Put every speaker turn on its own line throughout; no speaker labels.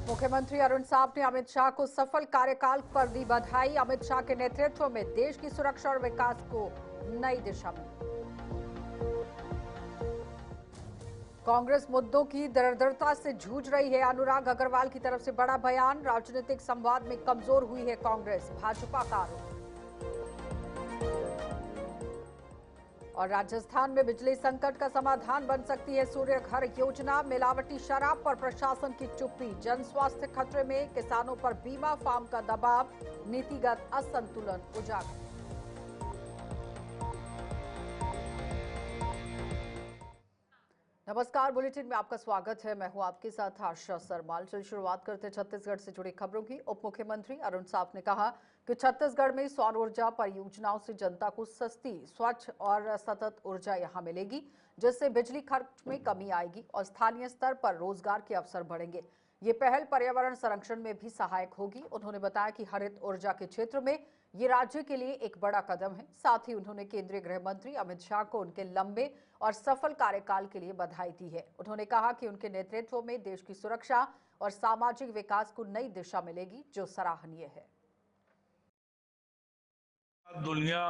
मुख्यमंत्री अरुण साव ने अमित शाह को सफल कार्यकाल पर दी बधाई। अमित शाह के नेतृत्व में देश की सुरक्षा और विकास को नई दिशा मिली। कांग्रेस मुद्दों की दरदरता से जूझ रही है। अनुराग अग्रवाल की तरफ से बड़ा बयान। राजनीतिक संवाद में कमजोर हुई है कांग्रेस, भाजपा का आरोप। और राजस्थान में बिजली संकट का समाधान बन सकती है सूर्य घर योजना। मिलावटी शराब पर प्रशासन की चुप्पी। जन स्वास्थ्य खतरे में, किसानों पर बीमा फार्म का दबाव, नीतिगत असंतुलन उजागर। नमस्कार, बुलेटिन में आपका स्वागत है। मैं हूं आपके साथ आशा सरमाल। चलिए शुरुआत करते हैं छत्तीसगढ़ से जुड़ी खबरों की। उप मुख्यमंत्री अरुण साव ने कहा कि छत्तीसगढ़ में सौर ऊर्जा परियोजनाओं से जनता को सस्ती, स्वच्छ और सतत ऊर्जा यहां मिलेगी, जिससे बिजली खर्च में कमी आएगी और स्थानीय स्तर पर रोजगार के अवसर बढ़ेंगे। ये पहल पर्यावरण संरक्षण में भी सहायक होगी। उन्होंने बताया कि हरित ऊर्जा के क्षेत्र में ये राज्य के लिए एक बड़ा कदम है। साथ ही उन्होंने केंद्रीय गृह मंत्री अमित शाह को उनके लंबे और सफल कार्यकाल के लिए बधाई दी है। उन्होंने कहा कि उनके नेतृत्व में देश की सुरक्षा और सामाजिक विकास को नई दिशा मिलेगी, जो सराहनीय है।
दुनिया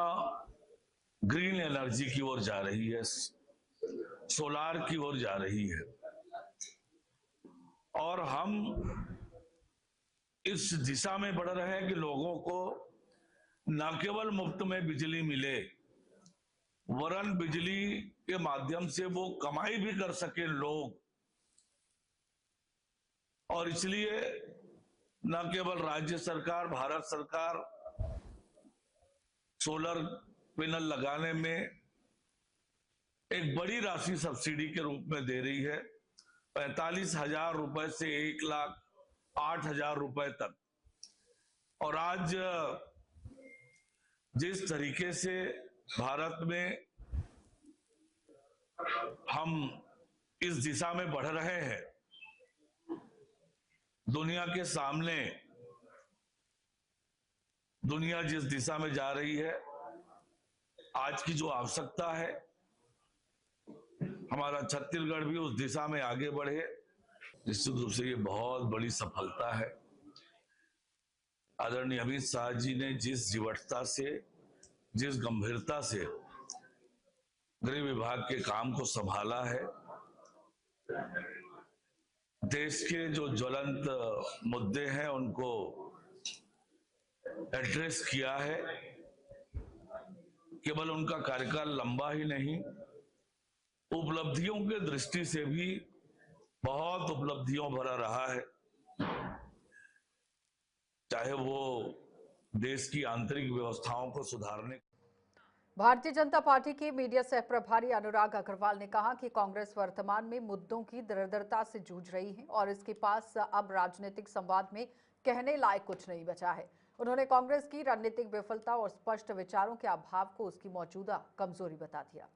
ग्रीन एनर्जी की ओर जा रही है, सोलार की ओर जा रही है और हम इस दिशा में बढ़ रहे हैं कि लोगों को न केवल मुफ्त में बिजली मिले, वरन बिजली के माध्यम से वो कमाई भी कर सके लोग। और इसलिए न केवल राज्य सरकार, भारत सरकार सोलर पैनल लगाने में एक बड़ी राशि सब्सिडी के रूप में दे रही है, 45,000 रुपए से 1,08,000 रुपए तक। और आज जिस तरीके से भारत में हम इस दिशा में बढ़ रहे हैं, दुनिया के सामने दुनिया जिस दिशा में जा रही है, आज की जो आवश्यकता है, हमारा छत्तीसगढ़ भी उस दिशा में आगे बढ़े। निश्चित रूप से ये बहुत बड़ी सफलता है। आदरणीय अमित शाह जी ने जिस जीवटता से, जिस गंभीरता से गृह विभाग के काम को संभाला है, देश के जो ज्वलंत मुद्दे हैं उनको एड्रेस किया है। केवल उनका कार्यकाल लंबा ही नहीं, उपलब्धियों के दृष्टि से भी बहुत उपलब्धियों भरा रहा है। चाहे वो देश की आंतरिक व्यवस्थाओं को सुधारने।
भारतीय जनता पार्टी के मीडिया सह प्रभारी अनुराग अग्रवाल ने कहा कि कांग्रेस वर्तमान में मुद्दों की दरदरता से जूझ रही है और इसके पास अब राजनीतिक संवाद में कहने लायक कुछ नहीं बचा है। उन्होंने कांग्रेस की रणनीतिक विफलता और स्पष्ट विचारों के अभाव को उसकी मौजूदा कमजोरी बता दिया।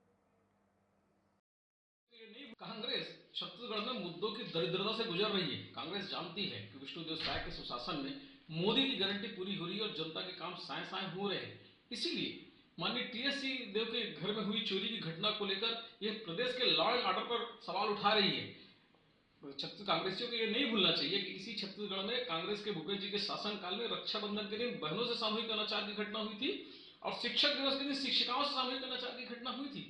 कांग्रेस छत्तीसगढ़ में मुद्दों की दरिद्रता से गुजर रही है। कांग्रेस जानती है कि विष्णुदेव साय के सुशासन में मोदी की गारंटी पूरी हो रही है और जनता के काम साए साए हो रहे हैं। इसीलिए माननीय टीएस सिंहदेव के घर में हुई चोरी की घटना को लेकर यह प्रदेश के लॉ एंड ऑर्डर पर सवाल उठा रही है। छत्तीस कांग्रेसियों को यह नहीं भूलना चाहिए कि इसी छत्तीसगढ़ में कांग्रेस के भूपेश जी के शासनकाल में रक्षाबंधन के दिन बहनों से सामूहिक अनाचार की घटना हुई थी और शिक्षक दिवस के दिन शिक्षिकाओं से सामूहिक अनाचार की घटना हुई थी।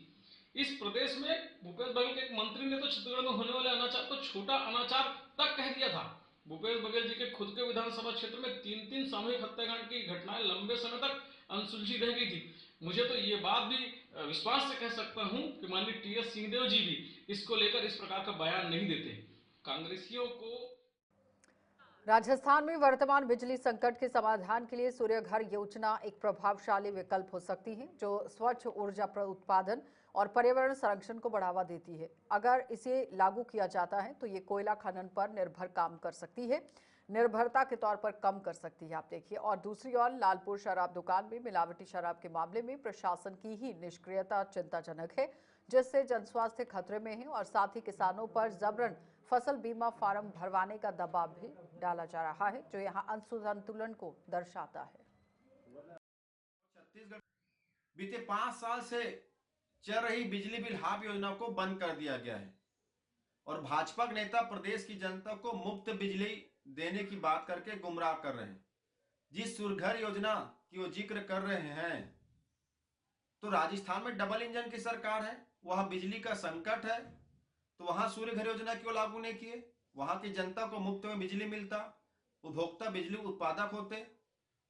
इस प्रदेश में भूपेश बघेल के एक मंत्री ने तो छत्तीसगढ़ में होने वाले अनाचार को छोटा अनाचार तक कह दिया था। भूपेश बघेल जी के खुद के विधानसभा क्षेत्र में 3-3 सामूहिक हत्याकांड की घटनाएं लंबे समय तक अनसुलझी रह गई थी। मुझे तो ये बात भी विश्वास से कह सकता हूं कि माननीय टीएस सिंहदेव जी भी इसको लेकर इस प्रकार का बयान नहीं देते। कांग्रेसियों को
राजस्थान में वर्तमान बिजली संकट के समाधान के लिए सूर्य घर योजना एक प्रभावशाली विकल्प हो सकती है, जो स्वच्छ ऊर्जा उत्पादन और पर्यावरण संरक्षण को बढ़ावा देती है। अगर इसे लागू किया जाता है तो ये कोयला खनन पर निर्भर काम कर सकती है, निर्भरता के तौर पर कम कर सकती है। आप देखिए। और दूसरी ओर लालपुर शराब दुकान में मिलावटी शराब के मामले में प्रशासन की ही निष्क्रियता चिंताजनक है, जिससे जनस्वास्थ्य खतरे में है और साथ ही किसानों पर जबरन फसल बीमा फार्म भरवाने का दबाव भी डाला जा रहा है, जो यहाँ असंतुलन को दर्शाता है।
छत्तीसगढ़ बीते 5 साल से चल रही बिजली बिल हाफ योजना को बंद कर दिया गया है और भाजपा के नेता प्रदेश की जनता को मुफ्त बिजली देने की बात करके गुमराह कर रहे हैं। जिस सूर्यघर योजना की वो जिक्र कर रहे हैं, तो राजस्थान में डबल इंजन की सरकार है, वहां बिजली का संकट है, तो वहां सूर्यघर योजना क्यों लागू नहीं किए? वहां की जनता को मुफ्त में बिजली मिलता, उपभोक्ता बिजली उत्पादक होते,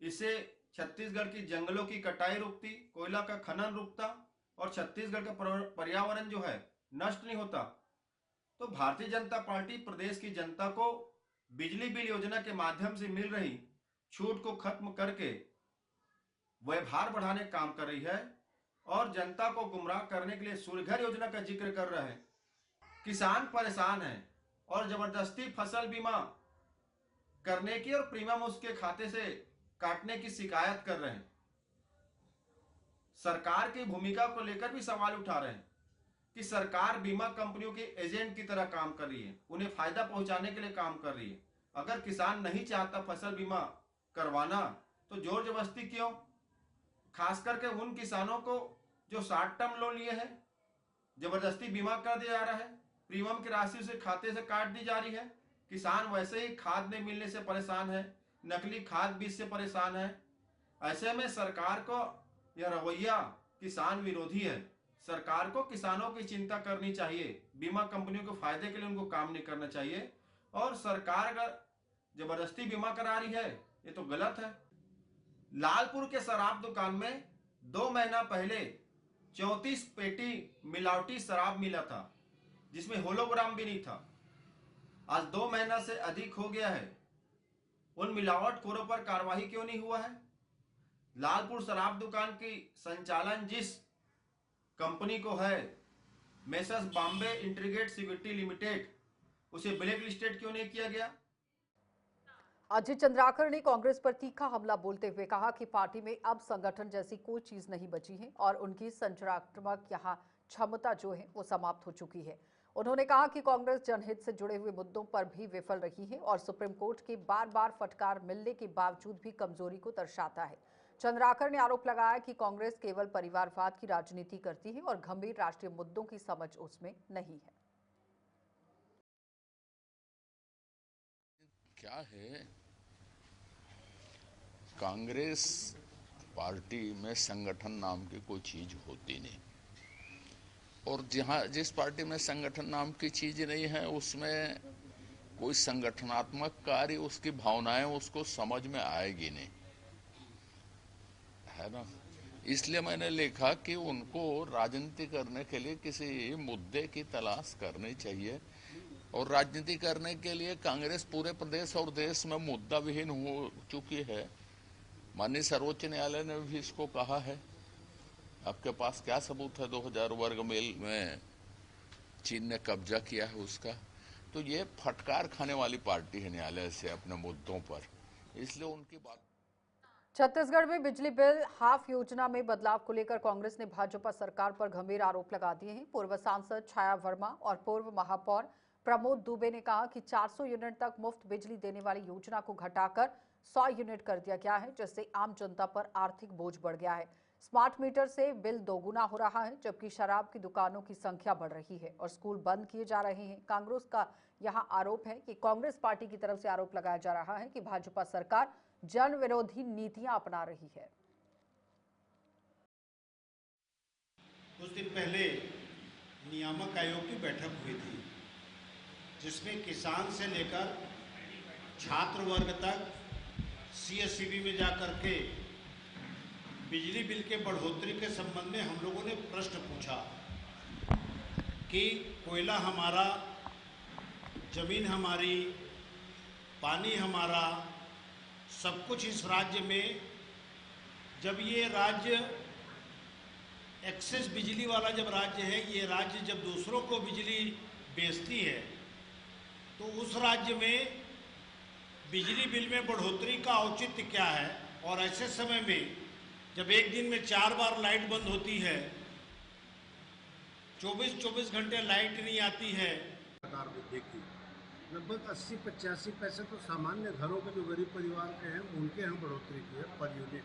इससे छत्तीसगढ़ की जंगलों की कटाई रुकती, कोयला का खनन रुकता और छत्तीसगढ़ का पर्यावरण जो है नष्ट नहीं होता। तो भारतीय जनता पार्टी प्रदेश की जनता को बिजली बिल योजना के माध्यम से मिल रही छूट को खत्म करके व्यवहार बढ़ाने का काम कर रही है और जनता को गुमराह करने के लिए सूर्यघर योजना का जिक्र कर रहे हैं। किसान परेशान है और जबरदस्ती फसल बीमा करने की और प्रीमियम उसके खाते से काटने की शिकायत कर रहे हैं। सरकार की भूमिका को लेकर भी सवाल उठा रहे हैं कि सरकार बीमा कंपनियों के एजेंट की तरह काम कर रही है, उन्हें फायदा पहुंचाने के लिए काम कर रही है। अगर किसान नहीं चाहता फसल बीमा करवाना तो जोर जबरदस्ती क्यों? खास करके उन किसानों को जो शॉर्ट टर्म लोन लिए हैं, जबरदस्ती बीमा कर दिया जा रहा है, प्रीमियम की राशि उसे खाते से काट दी जा रही है। किसान वैसे ही खाद नहीं मिलने से परेशान है, नकली खाद बीज से परेशान है। ऐसे में सरकार को यह रवैया किसान विरोधी है। सरकार को किसानों की चिंता करनी चाहिए, बीमा कंपनियों के फायदे के लिए उनको काम नहीं करना चाहिए। और सरकार अगर जबरदस्ती बीमा करा रही है ये तो गलत है। लालपुर के शराब दुकान में 2 महीना पहले 34 पेटी मिलावटी शराब मिला था, जिसमें होलोग्राम भी नहीं था। आज 2 महीना से अधिक हो गया है, उन मिलावटखोरों पर कार्रवाई क्यों नहीं हुआ है? लालपुर शराब दुकान की संचालन जिस कंपनी को है, messrs Bombay integrated security limited, उसे ब्लैक लिस्टेड क्यों नहीं किया गया?
अजय चंद्राकर ने कांग्रेस पर तीखा हमला बोलते हुए कहा कि पार्टी में अब संगठन जैसी कोई चीज नहीं बची है और उनकी संचारात्मक यहाँ क्षमता जो है वो समाप्त हो चुकी है। उन्होंने कहा कि कांग्रेस जनहित से जुड़े हुए मुद्दों पर भी विफल रही है और सुप्रीम कोर्ट के बार बार फटकार मिलने के बावजूद भी कमजोरी को दर्शाता है। चंद्राकर ने आरोप लगाया कि कांग्रेस केवल परिवारवाद की राजनीति करती है और गंभीर राष्ट्रीय मुद्दों की समझ उसमें नहीं है।
क्या है, कांग्रेस पार्टी में संगठन नाम की कोई चीज होती नहीं, और जिस पार्टी में संगठन नाम की चीज नहीं है उसमें कोई संगठनात्मक कार्य, उसकी भावनाएं उसको समझ में आएगी नहीं, है ना। इसलिए मैंने लिखा कि उनको राजनीति करने के लिए किसी मुद्दे की तलाश करनी चाहिए, और राजनीति करने के लिए कांग्रेस पूरे प्रदेश और देश में मुद्दा विहीन हो चुकी है। माननीय सर्वोच्च न्यायालय ने भी इसको कहा है। आपके पास क्या सबूत है 2000 वर्ग मील में चीन ने कब्जा किया है उसका? तो ये फटकार खाने वाली पार्टी है न्यायालय से अपने मुद्दों पर, इसलिए उनकी बात।
छत्तीसगढ़ में बिजली बिल हाफ योजना में बदलाव को लेकर कांग्रेस ने भाजपा सरकार पर गंभीर आरोप लगा दिए हैं। पूर्व सांसद छाया वर्मा और पूर्व महापौर प्रमोद दुबे ने कहा कि 400 यूनिट तक मुफ्त बिजली देने वाली योजना को घटाकर 100 यूनिट कर दिया गया है, जिससे आम जनता पर आर्थिक बोझ बढ़ गया है। स्मार्ट मीटर से बिल दोगुना हो रहा है, जबकि शराब की दुकानों की संख्या बढ़ रही है और स्कूल बंद किए जा रहे हैं। कांग्रेस का यहां आरोप है कि कांग्रेस पार्टी की तरफ से आरोप लगाया जा रहा है कि भाजपा सरकार जन विरोधी नीतियां अपना रही है।
कुछ दिन पहले नियामक आयोग की बैठक हुई थी, जिसमें किसान से लेकर छात्र वर्ग तक सीएससीबी में जाकर के बिजली बिल के बढ़ोतरी के संबंध में हम लोगों ने प्रश्न पूछा कि कोयला हमारा, जमीन हमारी, पानी हमारा, सब कुछ इस राज्य में, जब ये राज्य एक्सेस बिजली वाला जब राज्य है, ये राज्य जब दूसरों को बिजली बेचती है, तो उस राज्य में बिजली बिल में बढ़ोतरी का औचित्य क्या है? और ऐसे समय में जब एक दिन में 4 बार लाइट बंद होती है, 24-24 घंटे लाइट नहीं आती है।
देखिए, लगभग 80-85 पैसे तो सामान्य घरों के जो गरीब परिवार के हैं उनके यहाँ बढ़ोतरी की है पर यूनिट।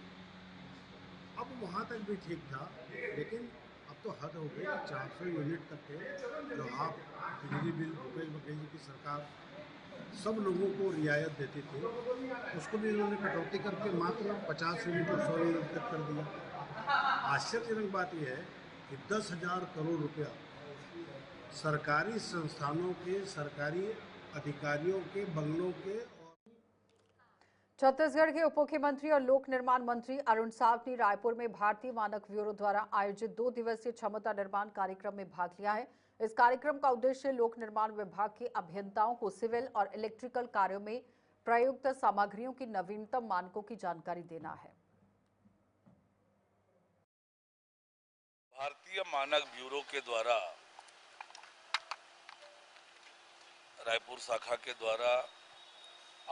अब वहाँ तक भी ठीक था, लेकिन अब तो हद हो गई। 400 यूनिट तक के जो आप बिजली बिल भूपेश बघेल जी की सरकार सब लोगों को रियायत देते थे, उसको भी इन्होंने कटौती करके मात्र 50 यूनिट और 100 यूनिट तक कर दिया। आश्चर्यजनक बात यह है कि 10,000 करोड़ रुपया सरकारी संस्थानों के, सरकारी अधिकारियों के बंगलों के
छत्तीसगढ़ के उप मुख्यमंत्री और लोक निर्माण मंत्री अरुण साव ने रायपुर में भारतीय मानक ब्यूरो द्वारा आयोजित 2 दिवसीय क्षमता निर्माण कार्यक्रम में भाग लिया है। इस कार्यक्रम का उद्देश्य लोक निर्माण विभाग के अभियंताओं को सिविल और इलेक्ट्रिकल कार्यों में प्रयुक्त सामग्रियों की नवीनतम मानकों की जानकारी देना है।
भारतीय मानक ब्यूरो के द्वारा रायपुर शाखा के द्वारा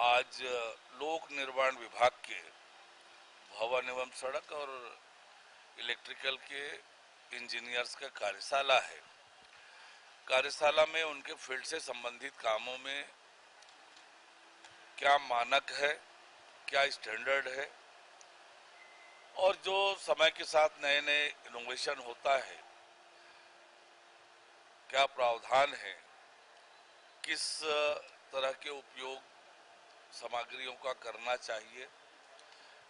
आज लोक निर्माण विभाग के भवन एवं सड़क और इलेक्ट्रिकल के इंजीनियर्स का कार्यशाला है। कार्यशाला में उनके फील्ड से संबंधित कामों में क्या मानक है, क्या स्टैंडर्ड है और जो समय के साथ नए नए इनोवेशन होता है, क्या प्रावधान है, किस तरह के उपयोग सामग्रियों का करना चाहिए,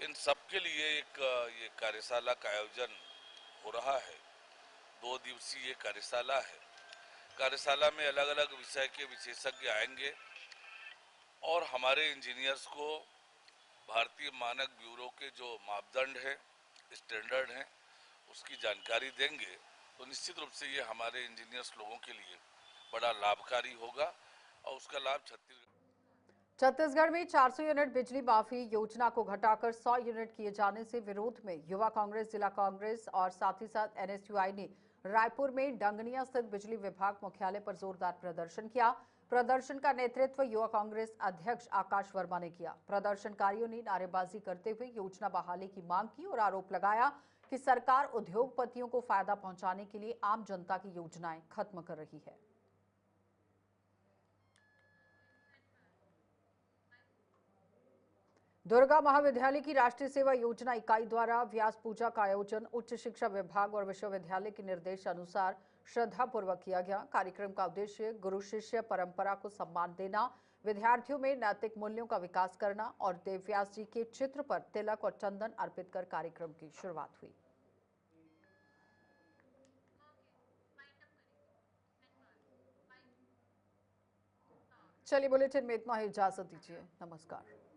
इन सब के लिए एक ये कार्यशाला का आयोजन हो रहा है। 2 दिवसीय ये कार्यशाला है। कार्यशाला में अलग अलग विषय के विशेषज्ञ आएंगे और हमारे इंजीनियर्स को भारतीय मानक ब्यूरो के जो मापदंड है, स्टैंडर्ड हैं, उसकी जानकारी देंगे। तो निश्चित रूप से ये हमारे इंजीनियर्स लोगों के लिए बड़ा लाभकारी होगा और उसका लाभ
छत्तीसगढ़ में 400 यूनिट बिजली माफी योजना को घटाकर 100 यूनिट किए जाने से विरोध में युवा कांग्रेस, जिला कांग्रेस और साथ ही साथ एनएसयूआई ने रायपुर में डंगनिया स्थित बिजली विभाग मुख्यालय पर जोरदार प्रदर्शन किया। प्रदर्शन का नेतृत्व युवा कांग्रेस अध्यक्ष आकाश वर्मा ने किया। प्रदर्शनकारियों ने नारेबाजी करते हुए योजना बहाली की मांग की और आरोप लगाया कि सरकार उद्योगपतियों को फायदा पहुंचाने के लिए आम जनता की योजनाएं खत्म कर रही है। दुर्गा महाविद्यालय की राष्ट्रीय सेवा योजना इकाई द्वारा व्यास पूजा का आयोजन उच्च शिक्षा विभाग और विश्वविद्यालय के निर्देश अनुसार श्रद्धापूर्वक किया गया। कार्यक्रम का उद्देश्य गुरु शिष्य परंपरा को सम्मान देना, विद्यार्थियों में नैतिक मूल्यों का विकास करना और देव व्यास जी के चित्र पर तिलक और चंदन अर्पित कर कार्यक्रम की शुरुआत हुई। चलिए बुलेटिन में इतना ही, इजाजत दीजिए, नमस्कार।